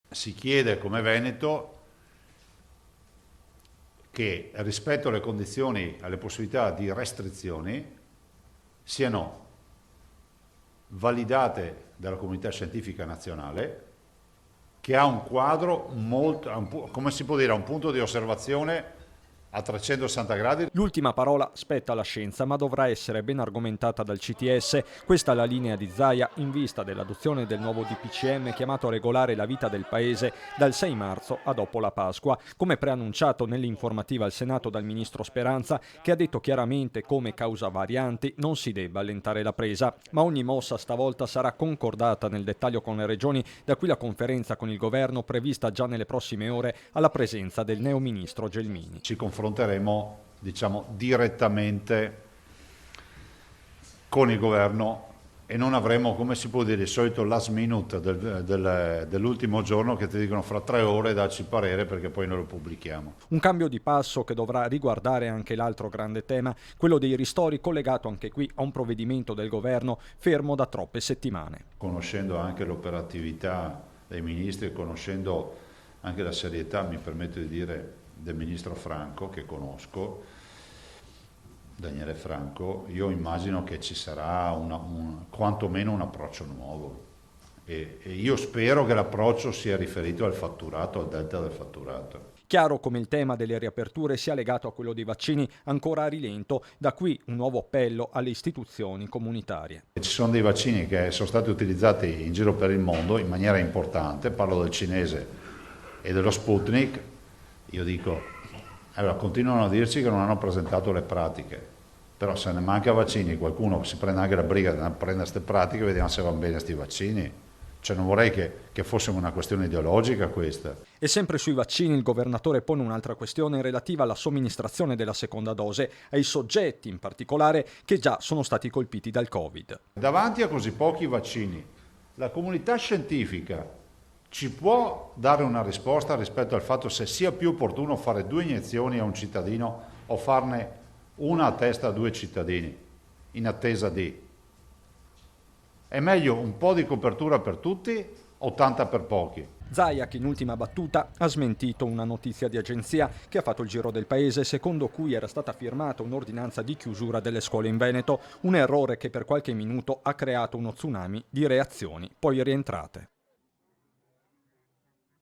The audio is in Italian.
Si chiede come Veneto che rispetto alle condizioni, alle possibilità di restrizioni, siano validate dalla comunità scientifica nazionale, che ha un quadro molto, come si può dire, un punto di osservazione a 360 gradi. L'ultima parola spetta alla scienza, ma dovrà essere ben argomentata dal CTS. Questa è la linea di Zaia in vista dell'adozione del nuovo DPCM chiamato a regolare la vita del Paese dal 6 marzo a dopo la Pasqua, come preannunciato nell'informativa al Senato dal ministro Speranza, che ha detto chiaramente come causa varianti non si debba allentare la presa. Ma ogni mossa stavolta sarà concordata nel dettaglio con le regioni, da qui la conferenza con il governo prevista già nelle prossime ore alla presenza del neoministro Gelmini. Ci confronteremo, diciamo, direttamente con il governo e non avremo, come si può dire, il solito last minute dell'ultimo giorno che ti dicono fra 3 ore dacci parere perché poi noi lo pubblichiamo. Un cambio di passo che dovrà riguardare anche l'altro grande tema, quello dei ristori, collegato anche qui a un provvedimento del governo fermo da troppe settimane. Conoscendo anche l'operatività dei ministri, conoscendo anche la serietà, mi permetto di dire, del ministro Franco, che conosco, Daniele Franco, io immagino che ci sarà quantomeno un approccio nuovo e io spero che l'approccio sia riferito al fatturato, al delta del fatturato. Chiaro come il tema delle riaperture sia legato a quello dei vaccini ancora a rilento, da qui un nuovo appello alle istituzioni comunitarie. Ci sono dei vaccini che sono stati utilizzati in giro per il mondo in maniera importante, parlo del cinese e dello Sputnik, io dico, allora continuano a dirci che non hanno presentato le pratiche, però se ne manca vaccini, qualcuno si prende anche la briga di prendere queste pratiche, vediamo se vanno bene questi vaccini. Cioè non vorrei che fosse una questione ideologica questa. E sempre sui vaccini il governatore pone un'altra questione relativa alla somministrazione della seconda dose ai soggetti in particolare che già sono stati colpiti dal Covid. Davanti a così pochi vaccini, la comunità scientifica ci può dare una risposta rispetto al fatto se sia più opportuno fare 2 iniezioni a un cittadino o farne una a testa a 2 cittadini in attesa di... È meglio un po' di copertura per tutti o tanta per pochi? Zaia, che in ultima battuta ha smentito una notizia di agenzia che ha fatto il giro del paese, secondo cui era stata firmata un'ordinanza di chiusura delle scuole in Veneto, un errore che per qualche minuto ha creato uno tsunami di reazioni poi rientrate.